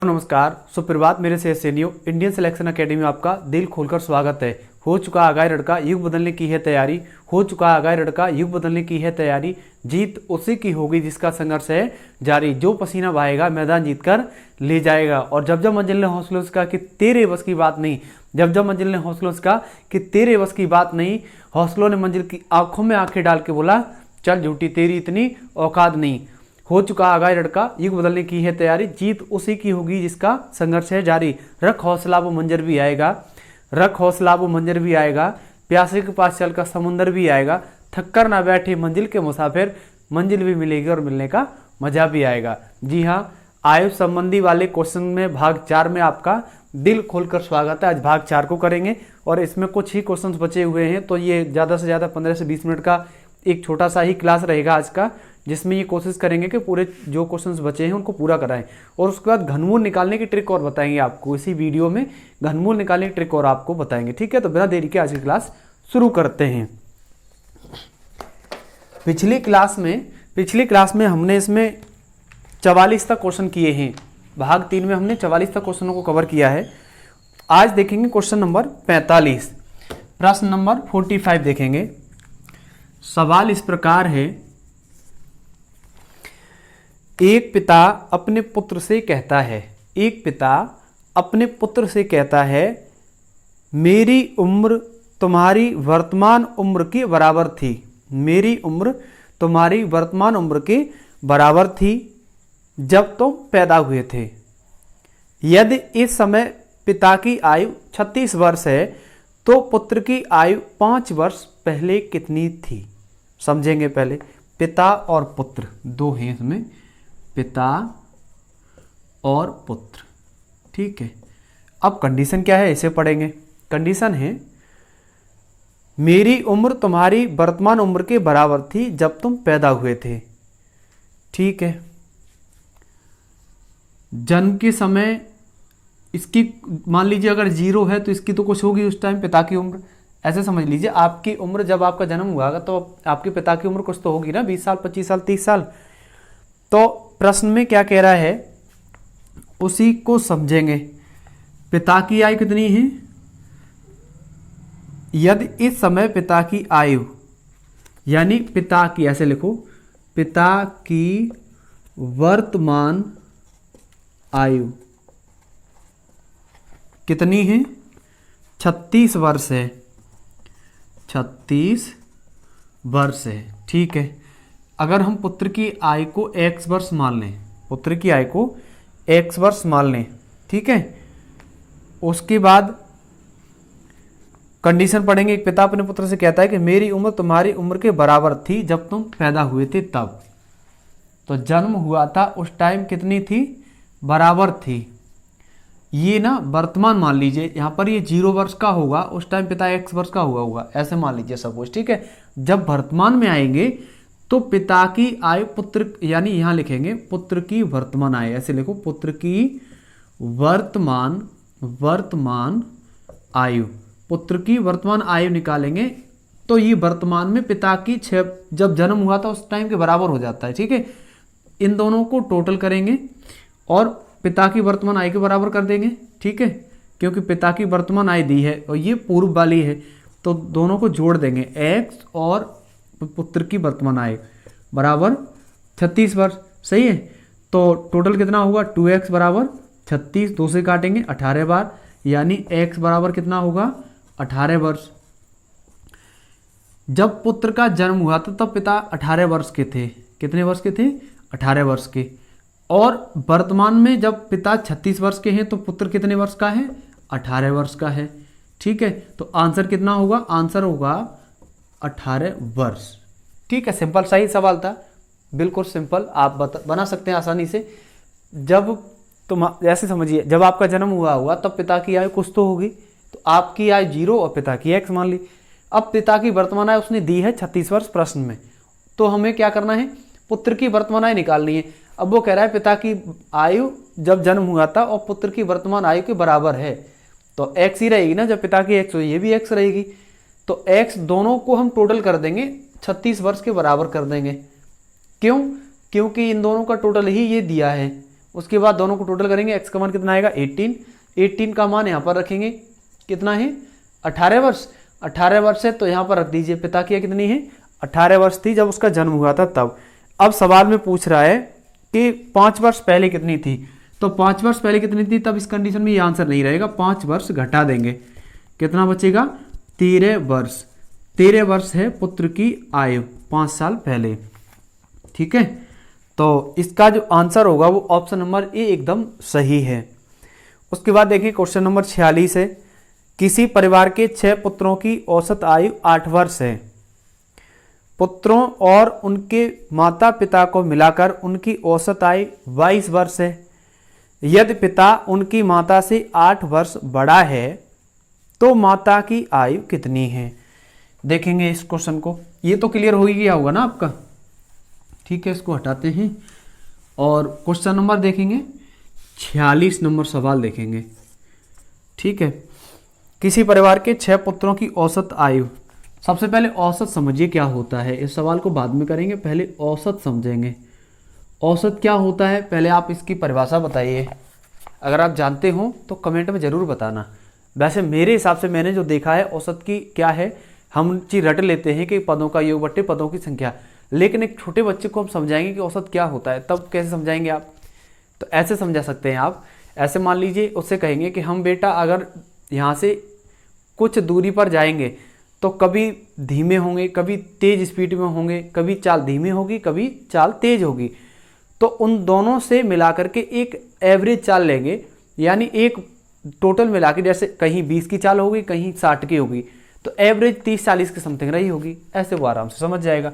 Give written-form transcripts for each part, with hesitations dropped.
नमस्कार, सुप्रभात। मेरे से एसएनयू इंडियन सिलेक्शन एकेडमी में आपका दिल खोलकर स्वागत है। हो चुका आगाह लड़का, युग बदलने की है तैयारी। हो चुका आगाह लड़का, युग बदलने की है तैयारी। जीत उसी की होगी जिसका संघर्ष है जारी। जो पसीना बहाएगा मैदान जीत कर ले जाएगा। और जब जब मंजिल ने हौसला उसका कि तेरे बस की बात नहीं, जब जब मंजिल ने हौसला उसका कि तेरे बस की बात नहीं, हौसलों ने मंजिल की आंखों में आंखें डाल के बोला, चल झूठी तेरी इतनी औकात नहीं। हो चुका आगाह लड़का, युग बदलने की है तैयारी। जीत उसी की होगी जिसका संघर्ष है जारी। रख हौसला वो मंजर भी आएगा, रख हौसला वो मंजर भी आएगा। प्यासे के पास चल कर समुंदर भी आएगा। थक कर ना बैठे मंजिल के मुसाफिर, मंजिल भी मिलेगी और मिलने का मजा भी आएगा। जी हाँ, आयु संबंधी वाले क्वेश्चन में भाग 4 में आपका दिल खोलकर स्वागत है। आज भाग 4 को करेंगे और इसमें कुछ ही क्वेश्चंस बचे हुए हैं, तो ये ज़्यादा से ज़्यादा 15 से 20 मिनट का एक छोटा सा ही क्लास रहेगा आज का, जिसमें ये कोशिश करेंगे कि पूरे जो क्वेश्चंस बचे हैं उनको पूरा कराएं। और उसके बाद घनमूल निकालने की ट्रिक और बताएंगे आपको। इसी वीडियो में घनमूल निकालने की ट्रिक और आपको बताएंगे। ठीक है, तो बिना देरी के आज की क्लास शुरू करते हैं। पिछली क्लास में हमने इसमें 44 तक क्वेश्चन किए हैं। भाग 3 में हमने 44 तक क्वेश्चनों को कवर किया है। आज देखेंगे क्वेश्चन नंबर 45। प्रश्न नंबर 45 देखेंगे। सवाल इस प्रकार है, एक पिता अपने पुत्र से कहता है, एक पिता अपने पुत्र से कहता है, मेरी उम्र तुम्हारी वर्तमान उम्र के बराबर थी। मेरी उम्र तुम्हारी वर्तमान उम्र के बराबर थी जब तुम पैदा हुए थे। यदि इस समय पिता की आयु 36 वर्ष है तो पुत्र की आयु 5 वर्ष पहले कितनी थी? समझेंगे पहले। पिता और पुत्र दो हैं इसमें, पिता और पुत्र। ठीक है, अब कंडीशन क्या है इसे पढ़ेंगे। कंडीशन है, मेरी उम्र तुम्हारी वर्तमान उम्र के बराबर थी जब तुम पैदा हुए थे। ठीक है, जन्म के समय इसकी मान लीजिए अगर 0 है तो इसकी तो कुछ होगी उस टाइम पिता की उम्र। ऐसे समझ लीजिए, आपकी उम्र जब आपका जन्म हुआ तो आपके पिता की उम्र कुछ तो होगी ना, 20 साल, 25 साल, 30 साल। तो प्रश्न में क्या कह रहा है उसी को समझेंगे। पिता की आयु कितनी है? यदि इस समय पिता की आयु, यानी पिता की, ऐसे लिखो, पिता की वर्तमान आयु कितनी है? 36 वर्ष है। 36 वर्ष है। ठीक है, अगर हम पुत्र की आयु को x वर्ष मान लें, पुत्र की आयु को x वर्ष मान लें, ठीक है, उसके बाद कंडीशन पढ़ेंगे। एक पिता अपने पुत्र से कहता है कि मेरी उम्र तुम्हारी उम्र के बराबर थी जब तुम पैदा हुए थे तब। तो जन्म हुआ था उस टाइम कितनी थी? बराबर थी। ये ना वर्तमान मान लीजिए, यहाँ पर ये 0 वर्ष का होगा, उस टाइम पिता x वर्ष का हुआ होगा, ऐसे मान लीजिए सपोज। ठीक है, जब वर्तमान में आएंगे तो पिता की आयु पुत्र, यानी यहां लिखेंगे पुत्र की वर्तमान आयु, ऐसे लिखो, पुत्र की वर्तमान आयु, पुत्र की वर्तमान आयु निकालेंगे तो ये वर्तमान में पिता की जब जन्म हुआ था उस टाइम के बराबर हो जाता है। ठीक है, इन दोनों को टोटल करेंगे और पिता की वर्तमान आयु के बराबर कर देंगे। ठीक है, क्योंकि पिता की वर्तमान आयु दी है और ये पूर्व वाली है, तो दोनों को जोड़ देंगे, x और पुत्र की वर्तमान आयु बराबर 36 वर्ष। सही है, तो टोटल कितना होगा? 2x बराबर 36, 2 से काटेंगे 18 बार, यानी x बराबर कितना होगा? 18 वर्ष। जब पुत्र का जन्म हुआ था तब पिता 18 वर्ष के थे। कितने वर्ष के थे? 18 वर्ष के। और वर्तमान में जब पिता 36 वर्ष के हैं तो पुत्र कितने वर्ष का है? 18 वर्ष का है। ठीक है, तो आंसर कितना होगा? आंसर होगा 18 वर्ष। ठीक है, सिंपल सा ही सवाल था, बिल्कुल सिंपल, आप बना सकते हैं आसानी से। जब तुम ऐसे समझिए, जब आपका जन्म हुआ होगा तब पिता की आयु कुछ तो होगी, तो आपकी आयु 0 और पिता की x मान ली। अब पिता की वर्तमान आयु उसने दी है 36 वर्ष प्रश्न में, तो हमें क्या करना है? पुत्र की वर्तमान आयु निकालनी है। अब वो कह रहा है पिता की आयु जब जन्म हुआ था और पुत्र की वर्तमान आयु के बराबर है, तो x ही रहेगी ना, जब पिता की x हो ये भी x रहेगी। तो x दोनों को हम टोटल कर देंगे, 36 वर्ष के बराबर कर देंगे। क्यों? क्योंकि इन दोनों का टोटल ही ये दिया है, उसके बाद दोनों को टोटल करेंगे, x का मान कितना आएगा 18, 18 का मान यहाँ पर रखेंगे कितना है 18 वर्ष, 18 वर्ष है तो यहाँ पर रख दीजिए पिता की कितनी है 18 वर्ष थी जब उसका जन्म हुआ था तब। अब सवाल में पूछ रहा है कि 5 वर्ष पहले कितनी थी, तो 5 वर्ष पहले कितनी थी, तब इस कंडीशन में ये आंसर नहीं रहेगा, 5 वर्ष घटा देंगे, कितना बचेगा 13 वर्ष। 13 वर्ष है पुत्र की आयु 5 साल पहले। ठीक है, तो इसका जो आंसर होगा वो ऑप्शन नंबर ए एकदम सही है। उसके बाद देखिए क्वेश्चन नंबर 46 है, किसी परिवार के 6 पुत्रों की औसत आयु 8 वर्ष है। पुत्रों और उनके माता पिता को मिलाकर उनकी औसत आयु 22 वर्ष है। यदि पिता उनकी माता से 8 वर्ष बड़ा है तो माता की आयु कितनी है। देखेंगे इस क्वेश्चन को, ये तो क्लियर हो ही गया होगा ना आपका। ठीक है, इसको हटाते हैं और क्वेश्चन नंबर देखेंगे 46 नंबर सवाल देखेंगे। ठीक है, किसी परिवार के 6 पुत्रों की औसत आयु, सबसे पहले औसत समझिए क्या होता है, इस सवाल को बाद में करेंगे, पहले औसत समझेंगे। औसत क्या होता है पहले आप इसकी परिभाषा बताइए, अगर आप जानते हो तो कमेंट में ज़रूर बताना। वैसे मेरे हिसाब से मैंने जो देखा है औसत की क्या है, हम चीज रट लेते हैं कि पदों का योग बट्टे पदों की संख्या, लेकिन एक छोटे बच्चे को हम समझाएंगे कि औसत क्या होता है, तब कैसे समझाएंगे आप, तो ऐसे समझा सकते हैं आप। ऐसे मान लीजिए उससे कहेंगे कि हम बेटा अगर यहाँ से कुछ दूरी पर जाएंगे तो कभी धीमे होंगे, कभी तेज स्पीड में होंगे, कभी चाल धीमी होगी, कभी चाल तेज होगी, तो उन दोनों से मिलाकर के एक एवरेज चाल लेंगे, यानी एक टोटल मिला के, जैसे कहीं 20 की चाल होगी, कहीं 60 की होगी, तो एवरेज 30-40 के समथिंग रही होगी, ऐसे वो आराम से समझ जाएगा।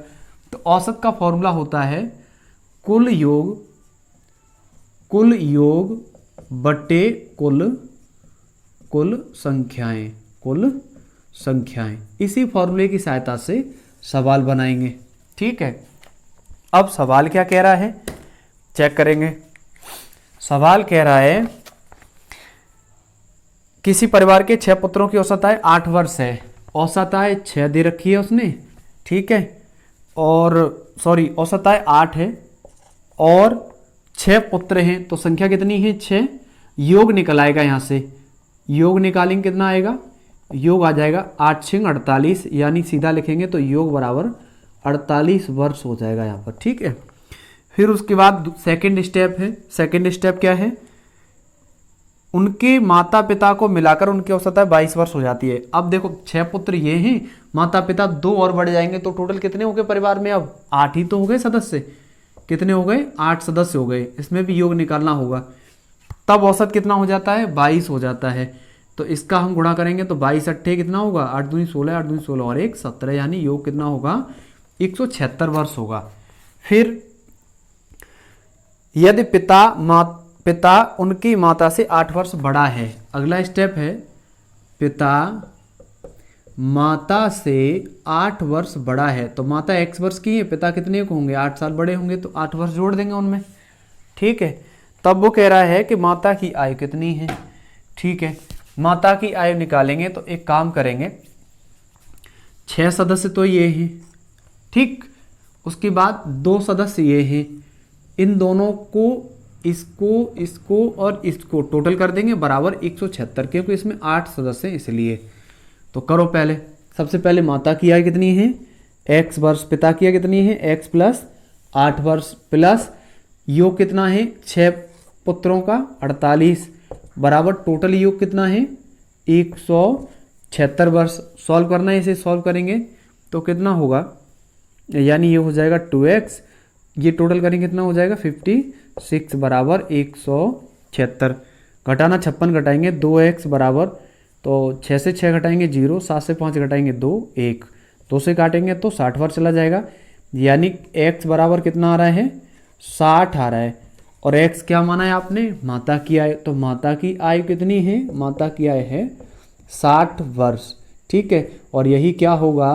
तो औसत का फॉर्मूला होता है कुल योग बटे कुल संख्याएं। इसी फॉर्मूले की सहायता से सवाल बनाएंगे। ठीक है, अब सवाल क्या कह रहा है चेक करेंगे। सवाल कह रहा है किसी परिवार के 6 पुत्रों की औसत आयु 8 वर्ष है। औसत आयु 6 दे रखी है उसने, ठीक है, और सॉरी औसत आयु 8 है और 6 पुत्र हैं, तो संख्या कितनी है 6। योग निकल आएगा, यहाँ से योग निकालेंगे कितना आएगा, योग आ जाएगा 8 6 48, यानी सीधा लिखेंगे तो योग बराबर 48 वर्ष हो जाएगा यहाँ पर। ठीक है, फिर उसके बाद सेकंड स्टेप है। सेकंड स्टेप क्या है, उनके माता पिता को मिलाकर उनकी औसत आयु 22 वर्ष हो जाती है। अब देखो 6 पुत्र ये हैं, माता पिता 2 और बढ़ जाएंगे, तो टोटल कितने हो गए परिवार में, अब 8 ही तो हो गए सदस्य। कितने हो गए 8 सदस्य हो गए, इसमें भी योग निकालना होगा, तब औसत कितना हो जाता है 22 हो जाता है। तो इसका हम गुणा करेंगे तो 22 अट्ठे कितना होगा 8 दूनी 16, 8 दूनी 16 और 1 17, यानी योग कितना होगा 176 वर्ष होगा। फिर यदि पिता उनकी माता से 8 वर्ष बड़ा है, अगला स्टेप है पिता माता से 8 वर्ष बड़ा है, तो माता x वर्ष की है, पिता कितने को होंगे 8 साल बड़े होंगे, तो 8 वर्ष जोड़ देंगे उनमें। ठीक है, तब वो कह रहा है कि माता की आयु कितनी है। ठीक है, माता की आयु निकालेंगे तो एक काम करेंगे, 6 सदस्य तो ये हैं, ठीक, उसके बाद 2 सदस्य ये हैं, इन दोनों को इसको और इसको टोटल कर देंगे बराबर 176, क्योंकि इसमें 8 सदस्य हैं इसलिए। तो करो पहले, सबसे पहले माता की आयु कितनी है x वर्ष, पिता की आयु कितनी है x प्लस 8 वर्ष, प्लस योग कितना है 6 पुत्रों का 48 बराबर टोटल योग कितना है 176 वर्ष। सॉल्व करना है, इसे सॉल्व करेंगे तो कितना होगा, यानी ये हो जाएगा 2x, ये टोटल करेंगे कितना हो जाएगा 56 बराबर 176, घटाना 56 घटाएंगे 2x बराबर, तो 6 से 6 घटाएंगे 0, 7 से 5 घटाएंगे 2, 1, 2 से काटेंगे तो 60 वर्ष चला जाएगा, यानी x बराबर कितना आ रहा है 60 आ रहा है। और x क्या माना है आपने, माता की आयु, तो माता की आयु कितनी है, माता की आयु है 60 वर्ष। ठीक है, और यही क्या होगा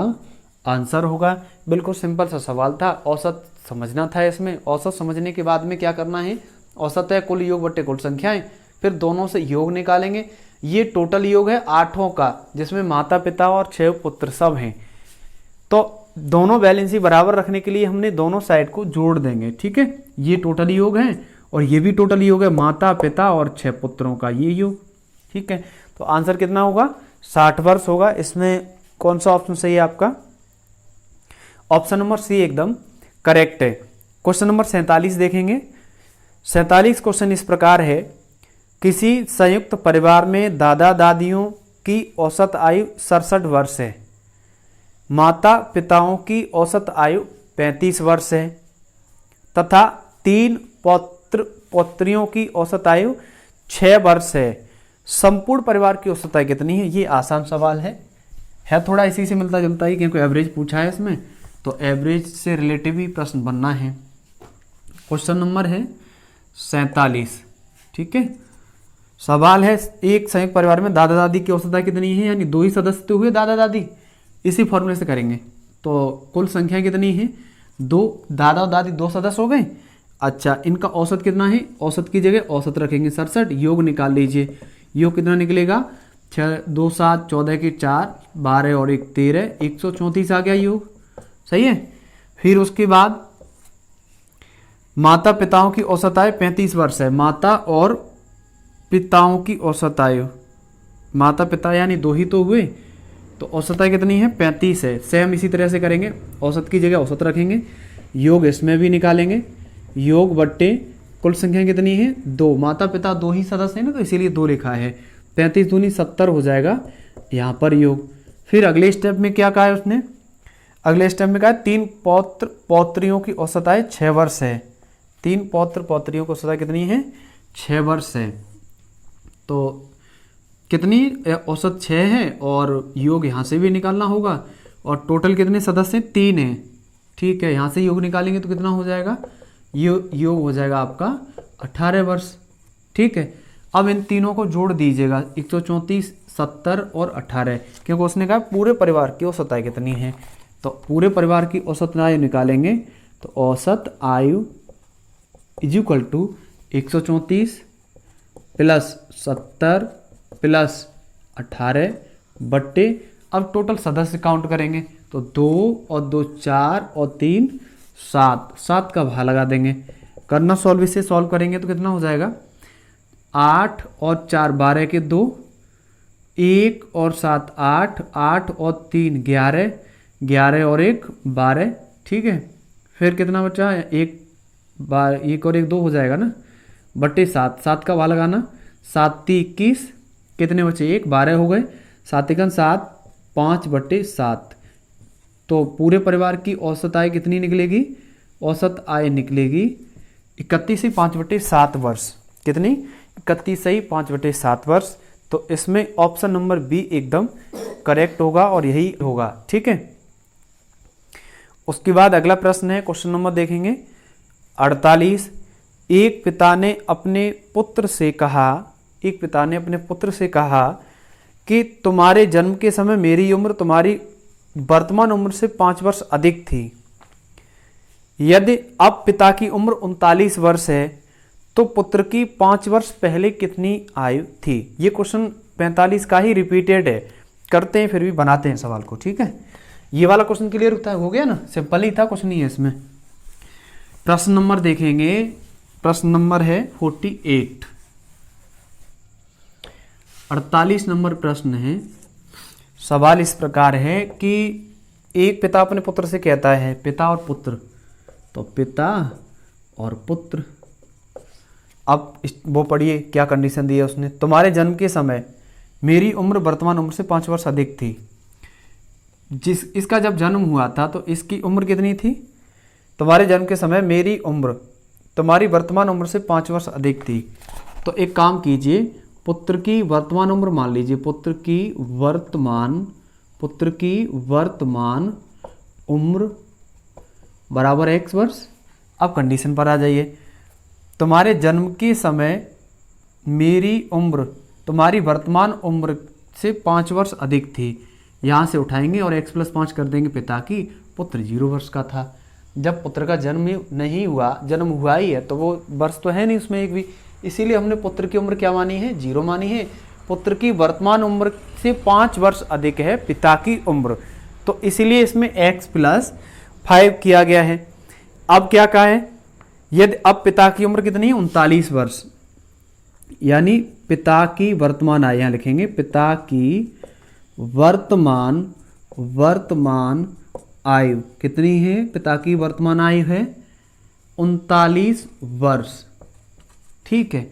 आंसर होगा। बिल्कुल सिंपल सा सवाल था, औसत समझना था इसमें। औसत समझने के बाद में क्या करना है, औसत है कुल योग बट्टे कुल संख्याएं, फिर दोनों से योग निकालेंगे। ये टोटल योग है 8 का, जिसमें माता पिता और 6 पुत्र सब हैं, तो दोनों बैलेंसी बराबर रखने के लिए हमने दोनों साइड को जोड़ देंगे। ठीक है, ये टोटल योग है और ये भी टोटल योग है माता पिता और 6 पुत्रों का ये योग। ठीक है, तो आंसर कितना होगा? 60 वर्ष होगा। इसमें कौन सा ऑप्शन सही है आपका? ऑप्शन नंबर सी एकदम करेक्ट है। क्वेश्चन नंबर 47 देखेंगे। 47 क्वेश्चन इस प्रकार है, किसी संयुक्त परिवार में दादा दादियों की औसत आयु 67 वर्ष है, माता पिताओं की औसत आयु 35 वर्ष है तथा 3 पौत्र पौत्रियों की औसत आयु 6 वर्ष है। संपूर्ण परिवार की औसत आयु कितनी है? ये आसान सवाल है थोड़ा इसी से मिलता जुलता ही, क्योंकि एवरेज पूछा है इसमें, तो एवरेज से रिलेटिव ही प्रश्न बनना है। क्वेश्चन नंबर है 47। ठीक है, सवाल है एक संयुक्त परिवार में दादा दादी की औसत आयु कितनी है, यानी 2 ही सदस्य तो हुए दादा दादी, इसी फॉर्मूले से करेंगे। तो कुल संख्या कितनी है? 2, दादा और दादी 2 सदस्य हो गए। अच्छा, इनका औसत कितना है? औसत की जगह औसत रखेंगे 67, योग निकाल लीजिए। योग कितना निकलेगा? 6 2 7 14 के 4 12 और 1 13, 134 आ गया योग। सही है। फिर उसके बाद माता पिताओं की औसत आयु 35 वर्ष है। माता और पिताओं की औसत आयु, माता पिता यानी 2 ही तो हुए, तो औसत आयु कितनी है? 35 है। सेम इसी तरह से करेंगे, औसत की जगह औसत रखेंगे, योग इसमें भी निकालेंगे, योग बट्टे कुल संख्या कितनी है? 2। माता पिता 2 ही सदस्य है ना, तो इसीलिए 2 लिखा है। 35 दूनी 70 हो जाएगा यहाँ पर योग। फिर अगले स्टेप में क्या कहा है उसने? अगले स्टेप में कहा है 3 पौत्र पौत्रियों की औसत आयु 6 वर्ष है। 3 पौत्र पौत्रियों की औसत आयु कितनी है? 6 वर्ष है। तो कितनी औसत? 6 है, और योग यहाँ से भी निकालना होगा, और टोटल कितने सदस्य? 3 है। ठीक है, यहाँ से योग निकालेंगे तो कितना हो जाएगा? योग हो जाएगा आपका 18 वर्ष। ठीक है, अब इन तीनों को जोड़ दीजिएगा, 134 70 और 18, क्योंकि उसने कहा पूरे परिवार की औसत आयु कितनी है। तो पूरे परिवार की औसत आयु निकालेंगे, तो औसत आयु is equal to 134 plus 70 plus 18 बट्टे, अब टोटल सदस्य काउंट करेंगे तो 2 और 2 4 और 3 7, 7 का भाग लगा देंगे। करना सॉल्व, इसे सॉल्व करेंगे तो कितना हो जाएगा? 8 और 4 12 के 2, 1 और 7 8, 8 और 3 11, 11 और 1 12। ठीक है, फिर कितना बचा? 1 और 1 2 हो जाएगा ना, बट्टे 7, 7 का भाग लगाना, 7 21, कितने बचे? 1 12 हो गए, 7 1 7, 5 बट्टे 7। तो पूरे परिवार की औसत आय कितनी निकलेगी? औसत आय निकलेगी 31 से 5 बटे 7 वर्ष। कितनी? 31 से 5 बटे 7 वर्ष। तो इसमें ऑप्शन नंबर बी एकदम करेक्ट होगा और यही होगा। ठीक है, उसके बाद अगला प्रश्न है, क्वेश्चन नंबर देखेंगे 48। एक पिता ने अपने पुत्र से कहा कि तुम्हारे जन्म के समय मेरी उम्र तुम्हारी वर्तमान उम्र से 5 वर्ष अधिक थी। यदि अब पिता की उम्र 39 वर्ष है तो पुत्र की 5 वर्ष पहले कितनी आयु थी? ये क्वेश्चन 45 का ही रिपीटेड है, करते हैं फिर भी बनाते हैं सवाल को। ठीक है, ये वाला क्वेश्चन क्लियर होता है, हो गया ना, सिंपल ही था, कुछ नहीं है इसमें। प्रश्न नंबर देखेंगे, प्रश्न नंबर है 48, 48 नंबर प्रश्न है। सवाल इस प्रकार है कि एक पिता अपने पुत्र से कहता है, पिता और पुत्र, तो पिता और पुत्र, अब वो पढ़िए क्या कंडीशन दी है उसने। तुम्हारे जन्म के समय मेरी उम्र वर्तमान उम्र से 5 वर्ष अधिक थी। इसका जब जन्म हुआ था तो इसकी उम्र कितनी थी? तुम्हारे जन्म के समय मेरी उम्र तुम्हारी वर्तमान उम्र से 5 वर्ष अधिक थी। तो एक काम कीजिए, पुत्र की वर्तमान उम्र मान लीजिए, पुत्र की वर्तमान उम्र बराबर x वर्ष। अब कंडीशन पर आ जाइए, तुम्हारे जन्म के समय मेरी उम्र तुम्हारी वर्तमान उम्र से 5 वर्ष अधिक थी। यहाँ से उठाएंगे और x + 5 कर देंगे पिता की, पुत्र 0 वर्ष का था। जब पुत्र का जन्म नहीं हुआ, जन्म हुआ ही है, तो वो वर्ष तो है नहीं उसमें एक भी, इसीलिए हमने पुत्र की उम्र क्या मानी है? 0 मानी है। पुत्र की वर्तमान उम्र से 5 वर्ष अधिक है पिता की उम्र, तो इसीलिए इसमें x + 5 किया गया है। अब क्या कहा है? यदि अब पिता की उम्र कितनी है 39 वर्ष, यानी पिता की वर्तमान आयु, यहां लिखेंगे पिता की वर्तमान आयु कितनी है, पिता की वर्तमान आयु है 39 वर्ष। ठीक है,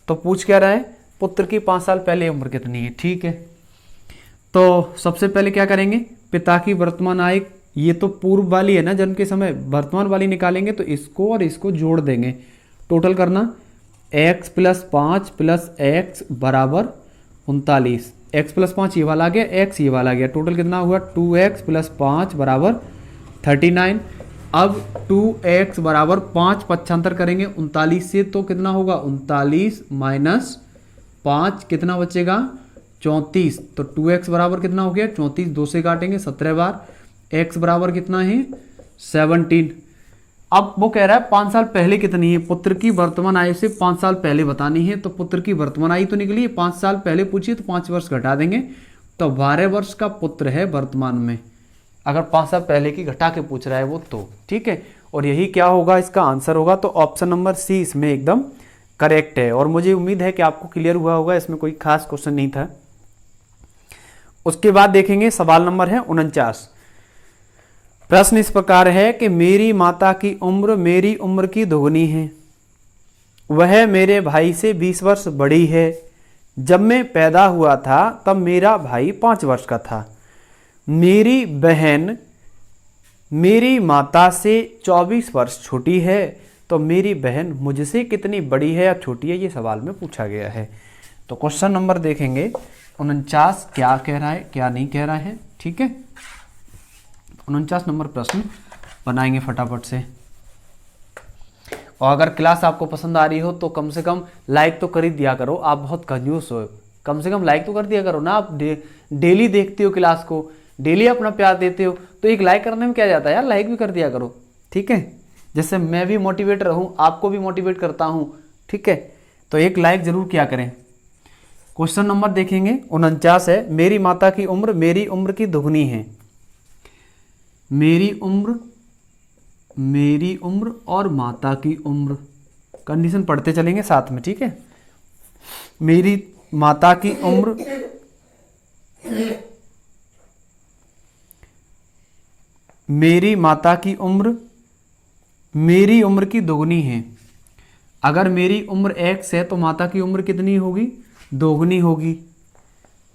तो पूछ क्या रहा है, पुत्र की 5 साल पहले उम्र कितनी है। ठीक है, तो सबसे पहले क्या करेंगे, पिता की वर्तमान आयु, ये तो पूर्व वाली है ना जन्म के समय, वर्तमान वाली निकालेंगे तो इसको और इसको जोड़ देंगे, टोटल करना x + 5 + x बराबर 39, x + 5 ये वाला आ गया, x ये वाला आ गया, टोटल कितना हुआ 2x + 5 बराबर 39। अब 2x बराबर 5 पक्षांतर करेंगे 39 से तो कितना होगा 39 - 5 कितना बचेगा 34, तो 2x बराबर कितना हो गया 34, 2 से काटेंगे 17 बार, x बराबर कितना है 17। अब वो कह रहा है 5 साल पहले कितनी है, पुत्र की वर्तमान आयु से 5 साल पहले बतानी है, तो पुत्र की वर्तमान आयु तो निकली है, 5 साल पहले पूछिए तो 5 वर्ष घटा देंगे, तो 12 वर्ष का पुत्र है वर्तमान में, अगर 5 साल पहले की घटा के पूछ रहा है वो तो। ठीक है, और यही क्या होगा इसका आंसर होगा, तो ऑप्शन नंबर सी इसमें एकदम करेक्ट है। और मुझे उम्मीद है कि आपको क्लियर हुआ होगा, इसमें कोई खास क्वेश्चन नहीं था। उसके बाद देखेंगे सवाल नंबर है 49। प्रश्न इस प्रकार है कि मेरी माता की उम्र मेरी उम्र की दोगुनी है, वह मेरे भाई से 20 वर्ष बड़ी है। जब मैं पैदा हुआ था तब मेरा भाई 5 वर्ष का था। मेरी बहन मेरी माता से 24 वर्ष छोटी है, तो मेरी बहन मुझसे कितनी बड़ी है या छोटी है, ये सवाल में पूछा गया है। तो क्वेश्चन नंबर देखेंगे 49 क्या कह रहा है क्या नहीं कह रहा है। ठीक है, 49 नंबर प्रश्न बनाएंगे फटाफट से। और अगर क्लास आपको पसंद आ रही हो तो कम से कम लाइक तो कर ही दिया करो, आप बहुत कंजूस हो, कम से कम लाइक तो कर दिया करो ना। आप डेली देखते हो क्लास को, डेली अपना प्यार देते हो, तो एक लाइक करने में क्या जाता है यार, लाइक भी कर दिया करो। ठीक है, जैसे मैं भी मोटिवेट रहूं, आपको भी मोटिवेट करता हूं। ठीक है, तो एक लाइक जरूर किया करें। क्वेश्चन नंबर देखेंगे 49 है, मेरी माता की उम्र मेरी उम्र की दोगुनी है। मेरी उम्र और माता की उम्र, कंडीशन पढ़ते चलेंगे साथ में। ठीक है, मेरी माता की उम्र मेरी उम्र की दोगुनी है। अगर मेरी उम्र x है तो माता की उम्र कितनी होगी, दोगुनी होगी।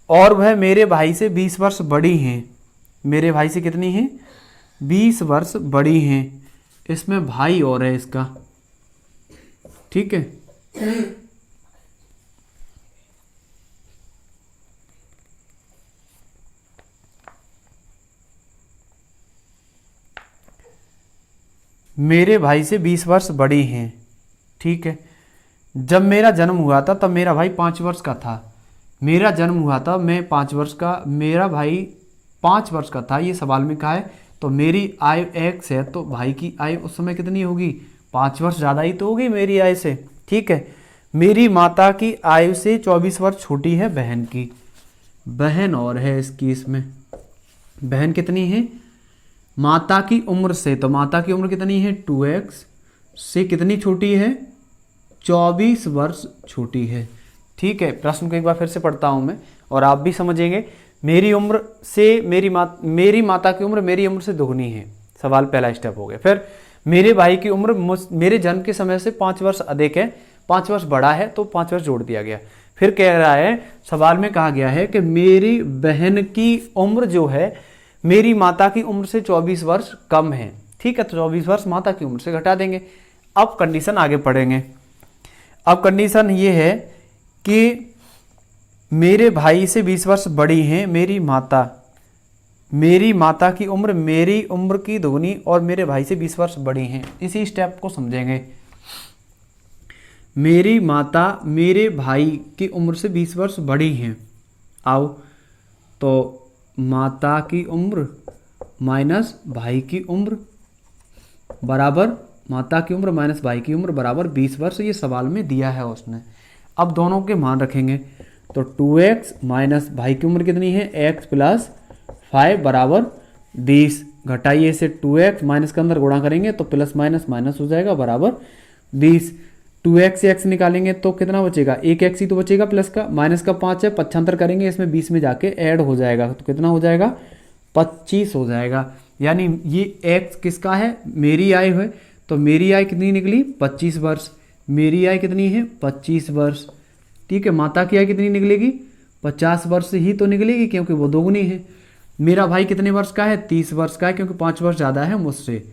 और वह मेरे भाई से 20 वर्ष बड़ी हैं। मेरे भाई से कितनी है 20 वर्ष बड़ी हैं। इसमें भाई और है इसका। ठीक है, मेरे भाई से 20 वर्ष बड़ी हैं। ठीक है, जब मेरा जन्म हुआ था तब मेरा भाई 5 वर्ष का था। मेरा जन्म हुआ था मैं 5 वर्ष का, मेरा भाई 5 वर्ष का था, ये सवाल में कहा है। तो मेरी आयु x है तो भाई की आयु उस समय कितनी होगी 5 वर्ष ज़्यादा ही तो होगी मेरी आयु से। ठीक है, मेरी माता की आयु से 24 वर्ष छोटी है बहन की। बहन और है इसकी, इसमें बहन कितनी है माता की उम्र से, तो माता की उम्र कितनी है 2x से कितनी छोटी है 24 वर्ष छोटी है। ठीक है, प्रश्न को एक बार फिर से पढ़ता हूं मैं और आप भी समझेंगे। मेरी उम्र से मेरी माता की उम्र मेरी उम्र से दोगुनी है, सवाल पहला स्टेप हो गया। फिर मेरे भाई की उम्र मेरे जन्म के समय से 5 वर्ष अधिक है, 5 वर्ष बड़ा है तो 5 वर्ष जोड़ दिया गया। फिर कह रहा है, सवाल में कहा गया है कि मेरी बहन की उम्र जो है मेरी माता की उम्र से 24 वर्ष कम है। ठीक है, तो 24 वर्ष माता की उम्र से घटा देंगे। अब कंडीशन आगे पढ़ेंगे। अब कंडीशन ये है कि मेरे भाई से 20 वर्ष बड़ी हैं मेरी माता की उम्र मेरी उम्र की दोगुनी और मेरे भाई से 20 वर्ष बड़ी हैं। इसी स्टेप को समझेंगे। मेरी माता मेरे भाई की उम्र से 20 वर्ष बड़ी हैं। आओ, तो माता की उम्र माइनस भाई की उम्र बराबर माता की उम्र माइनस भाई की उम्र बराबर 20 वर्ष, ये सवाल में दिया है उसने। अब दोनों के मान रखेंगे, तो 2x माइनस भाई की उम्र कितनी है x + 5 बराबर 20। घटाइए से 2x माइनस के अंदर गुणा करेंगे तो प्लस माइनस माइनस हो जाएगा बराबर 20, 2x से x निकालेंगे तो कितना बचेगा, एक x ही तो बचेगा प्लस का, माइनस का 5 है, पक्षांतर करेंगे इसमें 20 में जाके ऐड हो जाएगा तो कितना हो जाएगा, 25 हो जाएगा। यानी ये x किसका है, मेरी आय है, तो मेरी आय कितनी निकली, 25 वर्ष। मेरी आय कितनी है, 25 वर्ष। ठीक है, माता की आय कितनी निकलेगी, 50 वर्ष ही तो निकलेगी क्योंकि वो दोगुनी है। मेरा भाई कितने वर्ष का है, 30 वर्ष का है क्योंकि 5 वर्ष ज़्यादा है मुझसे।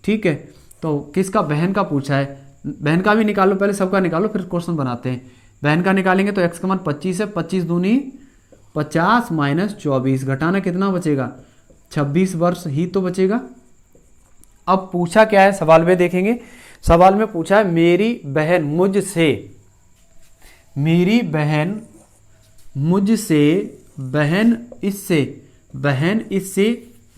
ठीक है, तो किसका, बहन का पूछा है, बहन का भी निकालो, पहले सबका निकालो फिर क्वेश्चन बनाते हैं। बहन का निकालेंगे तो x का मान 25 है, 25 दूनी 50 माइनस 24, घटाना कितना बचेगा, 26 वर्ष ही तो बचेगा। अब पूछा क्या है सवाल में देखेंगे, सवाल में पूछा है मेरी बहन मुझसे, मेरी बहन मुझसे, बहन इससे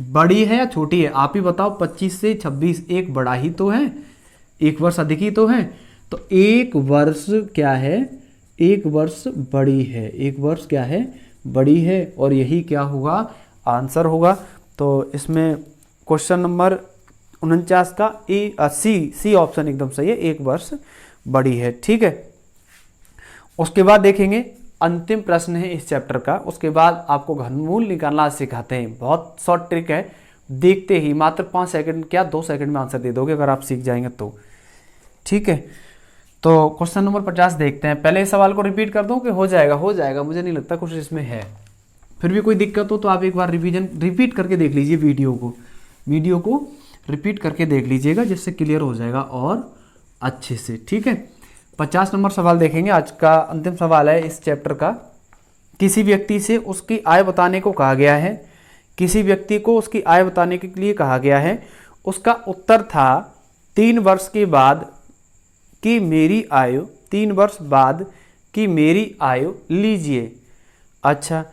बड़ी है या छोटी है, आप ही बताओ। 25 से 26 एक बड़ा ही तो है, एक वर्ष अधिक ही तो है, तो एक वर्ष क्या है, एक वर्ष बड़ी है, एक वर्ष क्या है, बड़ी है, और यही क्या होगा, आंसर होगा। तो इसमें क्वेश्चन नंबर 49 का सी ऑप्शन एकदम सही है, एक वर्ष बड़ी है। ठीक है, उसके बाद देखेंगे अंतिम प्रश्न है इस चैप्टर का, उसके बाद आपको घनमूल निकालना सिखाते हैं। बहुत शॉर्ट ट्रिक है, देखते ही मात्र 5 सेकंड क्या 2 सेकंड में आंसर दे दोगे अगर आप सीख जाएंगे तो। ठीक है, तो क्वेश्चन नंबर 50 देखते हैं। पहले इस सवाल को रिपीट कर दूं कि हो जाएगा, मुझे नहीं लगता कुछ इसमें है। फिर भी कोई दिक्कत हो तो आप एक बार रिपीट करके देख लीजिए, वीडियो को रिपीट करके देख लीजिएगा, जिससे क्लियर हो जाएगा और अच्छे से। ठीक है, 50 नंबर सवाल देखेंगे, आज का अंतिम सवाल है इस चैप्टर का। किसी व्यक्ति से उसकी आय बताने को कहा गया है, किसी व्यक्ति को उसकी आय बताने के लिए कहा गया है। उसका उत्तर था 3 वर्ष के बाद की मेरी आयु, 3 वर्ष बाद की मेरी आयु लीजिए। अच्छा,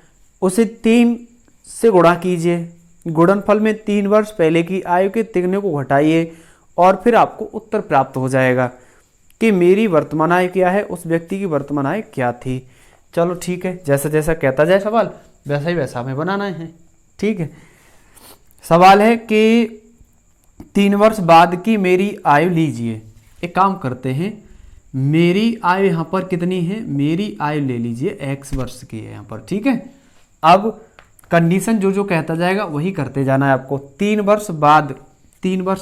उसे 3 से गुणा कीजिए, गुणनफल में 3 वर्ष पहले की आयु के तिगुने को घटाइए और फिर आपको उत्तर प्राप्त हो जाएगा कि मेरी वर्तमान आय क्या है, उस व्यक्ति की वर्तमान आय क्या थी। चलो ठीक है, जैसा जैसा कहता जाए सवाल वैसा ही वैसा हमें बनाना है। ठीक है, सवाल है कि 3 वर्ष बाद की मेरी आयु लीजिए। एक काम करते हैं, मेरी आयु यहाँ पर कितनी है, मेरी आयु ले लीजिए x वर्ष की है यहाँ पर। ठीक है, अब कंडीशन जो कहता जाएगा वही करते जाना है आपको। 3 वर्ष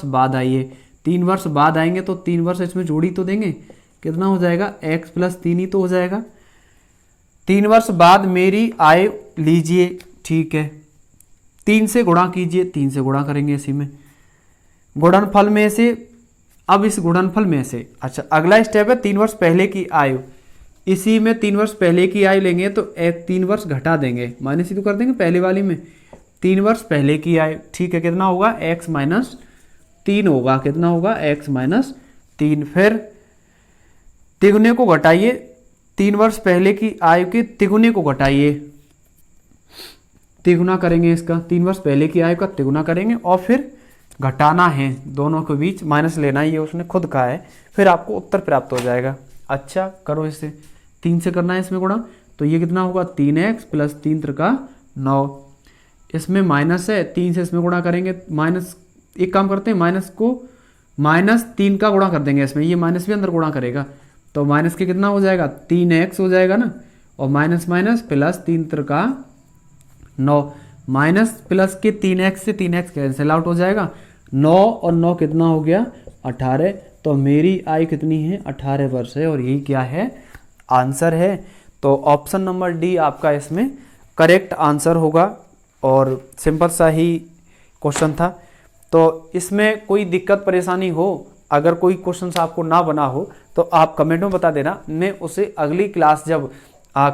बाद आइए, 3 वर्ष बाद आएंगे तो 3 वर्ष इसमें जोड़ी तो देंगे, कितना हो जाएगा, x + 3 ही तो हो जाएगा। 3 वर्ष बाद मेरी आय लीजिए। ठीक है, 3 से गुणा कीजिए, 3 से गुणा करेंगे इसी में, गुणनफल में से, अब इस गुणनफल में से, अच्छा अगला स्टेप है 3 वर्ष पहले की आयु, इसी में 3 वर्ष पहले की आयु लेंगे तो 3 वर्ष घटा देंगे, माइनस ही तो कर देंगे पहले वाली में, 3 वर्ष पहले की आयु। ठीक है, कितना होगा, x - 3 होगा, कितना होगा, x - 3। फिर तिगुने को घटाइए, 3 वर्ष पहले की आयु के तिगुने को घटाइए, तिगुना करेंगे इसका, 3 वर्ष पहले की आयु का तिगुना करेंगे और फिर घटाना है, दोनों के बीच माइनस लेना ही है, उसने खुद कहा है, फिर आपको उत्तर प्राप्त हो जाएगा। अच्छा करो, इसे 3 से करना है इसमें गुणा, तो ये कितना होगा, 3x + 3 × 9, इसमें माइनस है, 3 से इसमें गुणा करेंगे, माइनस, एक काम करते हैं माइनस को -3 का गुणा कर देंगे इसमें, ये माइनस भी अंदर गुणा करेगा तो माइनस के कितना हो जाएगा, 3x हो जाएगा ना, और minus minus plus 3 × 9, minus plus के 3x से 3x कैंसिल आउट हो जाएगा, 9 और 9 कितना हो गया, 18। तो मेरी आयु कितनी है, 18 वर्ष है, और यही क्या है, आंसर है। तो ऑप्शन नंबर डी आपका इसमें करेक्ट आंसर होगा, और सिंपल सा ही क्वेश्चन था। तो इसमें कोई दिक्कत परेशानी हो, अगर कोई क्वेश्चन आपको ना बना हो तो आप कमेंट में बता देना, मैं उसे अगली क्लास जब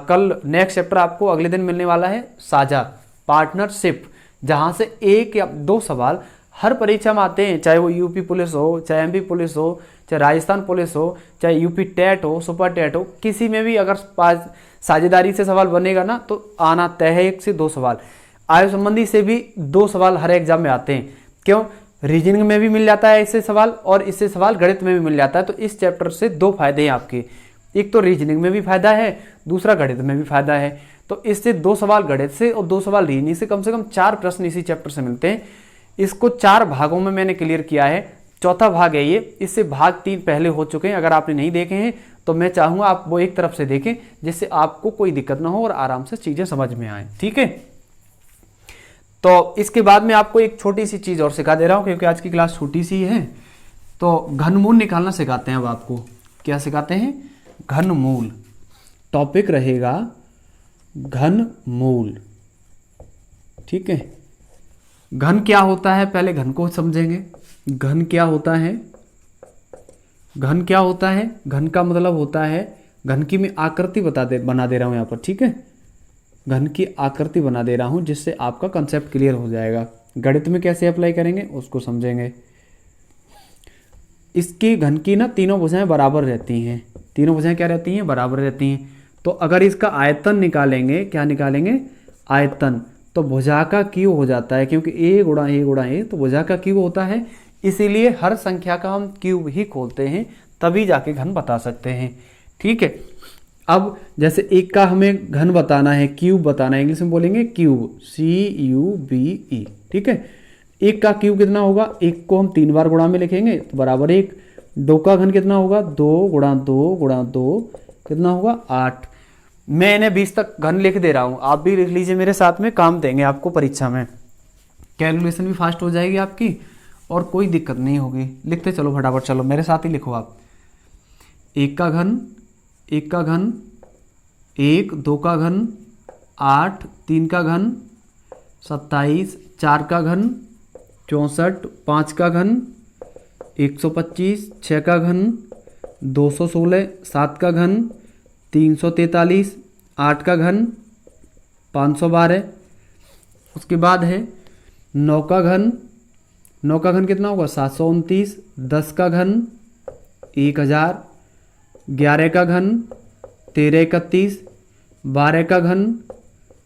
कल नेक्स्ट चैप्टर आपको अगले दिन मिलने वाला है, साझा पार्टनरशिप, जहां से 1 या 2 सवाल हर परीक्षा में आते हैं, चाहे वो यूपी पुलिस हो, चाहे एमपी पुलिस हो, चाहे राजस्थान पुलिस हो, चाहे यूपी टेट हो, सुपर टेट हो, किसी में भी अगर साझेदारी से सवाल बनेगा ना तो आना तय है, 1 से 2 सवाल। आयु संबंधी से भी 2 सवाल हर एग्जाम में आते हैं। क्यों, रीजनिंग में भी मिल जाता है इससे सवाल, और इससे सवाल गणित में भी मिल जाता है। तो इस चैप्टर से 2 फायदे हैं आपके, एक तो रीजनिंग में भी फायदा है, दूसरा गणित में भी फायदा है। तो इससे 2 सवाल गणित से और 2 सवाल रीजनिंग से, कम 4 प्रश्न इसी चैप्टर से मिलते हैं। इसको 4 भागों में मैंने क्लियर किया है, चौथा भाग है ये, इससे भाग 3 पहले हो चुके हैं। अगर आपने नहीं देखे हैं तो मैं चाहूँगा आप वो एक तरफ से देखें, जिससे आपको कोई दिक्कत ना हो और आराम से चीज़ें समझ में आए, ठीक है। तो इसके बाद में आपको एक छोटी सी चीज़ और सिखा दे रहा हूँ, क्योंकि आज की क्लास छोटी सी है। तो घनमूल निकालना सिखाते हैं अब आपको। क्या सिखाते हैं? घनमूल। टॉपिक रहेगा घनमूल, ठीक है। घन क्या होता है, पहले घन को समझेंगे। घन क्या होता है? घन क्या होता है? घन का मतलब होता है, घन की मैं आकृति बना दे रहा हूँ यहाँ पर, ठीक है। घन की आकृति बना दे रहा हूँ, जिससे आपका कंसेप्ट क्लियर हो जाएगा। गणित में कैसे अप्लाई करेंगे उसको समझेंगे। इसकी घन की ना तीनों भुजाएं बराबर रहती हैं। तीनों भुजाएं क्या रहती हैं? बराबर रहती हैं। तो अगर इसका आयतन निकालेंगे, क्या निकालेंगे? आयतन। तो भुजा का क्यूब हो जाता है, क्योंकि a गुणा a गुणा a, तो भुजा का क्यूब होता है। इसीलिए हर संख्या का हम क्यूब ही खोलते हैं, तभी जाके घन बता सकते हैं, ठीक है। अब जैसे एक का हमें घन बताना है, क्यूब बताना है, इंग्लिश में बोलेंगे क्यूब, CUBE, ठीक है। एक का क्यूब कितना होगा? एक को हम 3 बार गुणा में लिखेंगे तो बराबर 1। 2 का घन कितना होगा? 2 गुणा 2 गुणा 2 कितना होगा? 8। मैं इन्हें 20 तक घन लिख दे रहा हूँ, आप भी लिख लीजिए मेरे साथ में, काम देंगे आपको परीक्षा में। कैलकुलेशन भी फास्ट हो जाएगी आपकी और कोई दिक्कत नहीं होगी। लिखते चलो फटाफट, चलो मेरे साथ ही लिखो आप। एक का घन, 1 का घन 1, 2 का घन 8, 3 का घन 27, 4 का घन 64, 5 का घन 125, 6 का घन 216, 7 का घन 343, 8 का घन 512। उसके बाद है 9 का घन। 9 का घन कितना होगा? 729। 10 का घन 1000। 11 का घन 1331। 12 का घन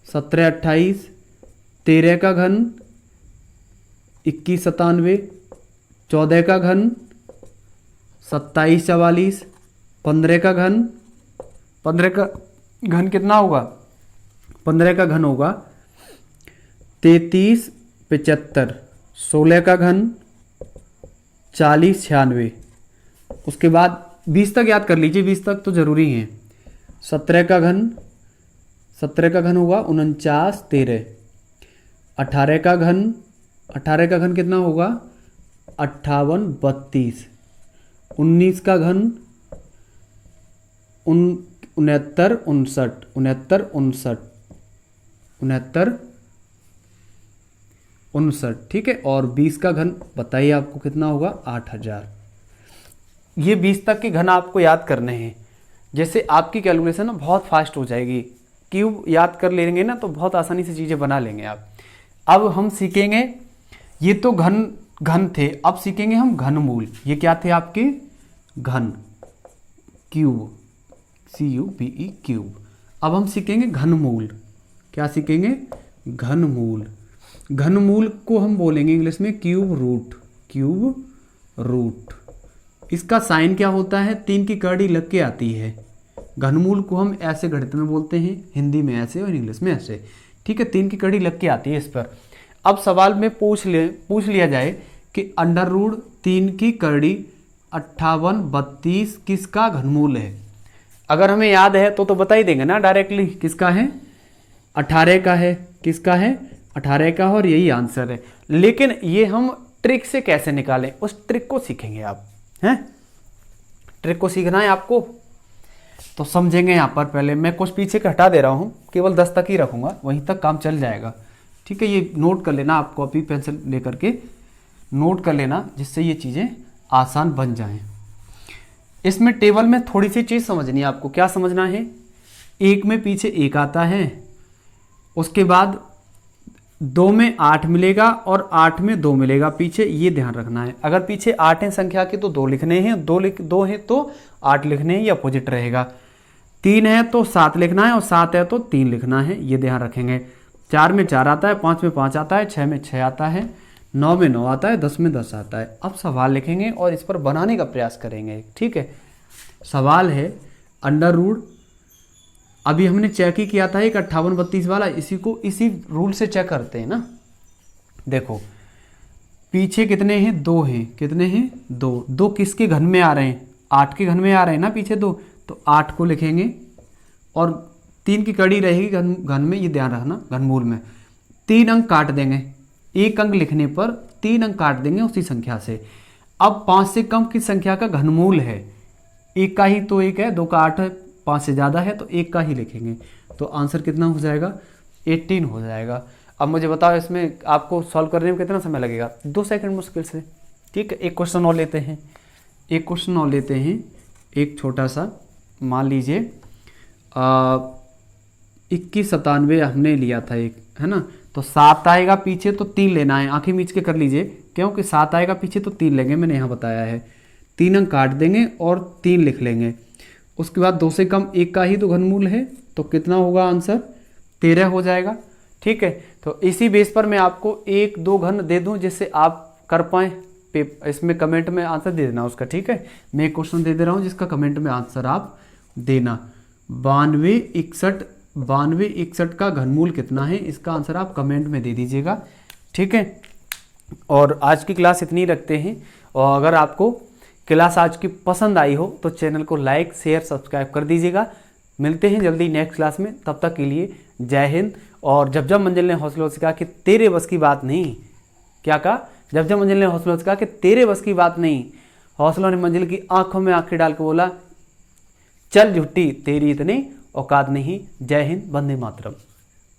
1728। 13 का घन 2197। 14 का घन 2744। 15 का घन, 15 का घन कितना होगा? 15 का घन होगा 3375। 16 का घन 4096। उसके बाद 20 तक याद कर लीजिए, 20 तक तो जरूरी है। 17 का घन, 17 का घन होगा 4913। 18 का घन, 18 का घन कितना होगा? 5832। 19 का घन 69 59। 69 59। 69 59, ठीक है। और 20 का घन बताइए आपको कितना होगा? 8000। ये 20 तक के घन आपको याद करने हैं, जैसे आपकी कैलकुलेशन ना बहुत फास्ट हो जाएगी। क्यूब याद कर लेंगे ना तो बहुत आसानी से चीज़ें बना लेंगे आप। अब हम सीखेंगे, ये तो घन थे, अब सीखेंगे हम घनमूल। ये क्या थे आपके? घन, क्यूब, CUBE क्यूब। अब हम सीखेंगे घनमूल। क्या सीखेंगे? घनमूल। घनमूल को हम बोलेंगे इंग्लिश में क्यूब रूट। Cube root. इसका साइन क्या होता है? 3 की कड़ी लग के आती है। घनमूल को हम ऐसे गणित में बोलते हैं, हिंदी में ऐसे और इंग्लिश में ऐसे, ठीक है। 3 की कड़ी लग के आती है इस पर। अब सवाल में पूछ लिया जाए कि अंडर रूट 3 की कड़ी 5832 किसका घनमूल है? अगर हमें याद है तो बता ही देंगे ना डायरेक्टली, किसका है? 18 का है। किसका है? 18 का, और यही आंसर है। लेकिन ये हम ट्रिक से कैसे निकालें, उस ट्रिक को सीखेंगे आप, हैं? ट्रिक को सीखना है आपको, तो समझेंगे। यहाँ पर पहले मैं कुछ पीछे का हटा दे रहा हूँ, केवल 10 तक ही रखूँगा, वहीं तक काम चल जाएगा, ठीक है। ये नोट कर लेना आप, कॉपी पेंसिल लेकर के नोट कर लेना, जिससे ये चीज़ें आसान बन जाएं। इसमें टेबल में थोड़ी सी चीज़ समझनी है आपको। क्या समझना है? 1 में पीछे 1 आता है, उसके बाद 2 में 8 मिलेगा और 8 में 2 मिलेगा पीछे, ये ध्यान रखना है। अगर पीछे 8 है संख्या के तो 2 लिखने हैं, 2 है तो 8 लिखने हैं, ये अपोजिट रहेगा। 3 है तो 7 लिखना है और 7 है तो 3 लिखना है, ये ध्यान रखेंगे। 4 में 4 आता है, 5 में 5 आता है, 6 में 6 आता है, 9 में 9 आता है, 10 में 10 आता है। अब सवाल लिखेंगे और इस पर बनाने का प्रयास करेंगे, ठीक है। सवाल है अंडर रूट, अभी हमने चेक ही किया था एक 5832 वाला, इसी रूल से चेक करते हैं ना। देखो पीछे कितने हैं, 2 हैं, कितने हैं, 2। 2 किसके घन में आ रहे हैं, 8 के घन में आ रहे हैं ना पीछे 2, तो 8 को लिखेंगे और 3 की कड़ी रहेगी घन में, ये ध्यान रखना घनमूल में। 3 अंक काट देंगे, एक अंक लिखने पर 3 अंक काट देंगे उसी संख्या से। अब 5 से कम की संख्या का घनमूल है, 1 का ही तो 1 है, 2 का 8 है, 5 से ज़्यादा है तो 1 का ही लिखेंगे। तो आंसर कितना हो जाएगा, 18 हो जाएगा। अब मुझे बताओ इसमें आपको सॉल्व करने में कितना समय लगेगा, 2 सेकंड मुश्किल से। ठीक है, एक क्वेश्चन और लेते हैं, एक क्वेश्चन और लेते हैं, एक छोटा सा। मान लीजिए 2197 हमने लिया था एक, है ना, तो 7 आएगा पीछे तो 3 लेना है, आंखें मीच के कर लीजिए, क्योंकि 7 आएगा पीछे तो 3 लेंगे, मैंने यहाँ बताया है। 3 अंक काट देंगे और 3 लिख लेंगे। उसके बाद 2 से कम 1 का ही तो घनमूल है, तो कितना होगा आंसर, 13 हो जाएगा। ठीक है, तो इसी बेस पर मैं आपको 1-2 घन दे दूं जिससे आप कर पाएँ। इसमें कमेंट में आंसर दे देना उसका। ठीक है, मैं एक क्वेश्चन दे रहा हूँ जिसका कमेंट में आंसर आप देना। 9261 का घनमूल कितना है, इसका आंसर आप कमेंट में दे दीजिएगा। ठीक है, और आज की क्लास इतनी रखते हैं, और अगर आपको क्लास आज की पसंद आई हो तो चैनल को लाइक शेयर सब्सक्राइब कर दीजिएगा। मिलते हैं जल्दी नेक्स्ट क्लास में, तब तक के लिए जय हिंद। और जब जब मंजिल ने हौसलों से कहा कि तेरे बस की बात नहीं, क्या कहा, जब जब मंजिल ने हौसलों से कहा कि तेरे बस की बात नहीं, हौसलों ने मंजिल की आंखों में आंखें डाल के बोला, चल झुट्टी तेरी इतनी औकात नहीं। जय हिंद, वंदे मातरम।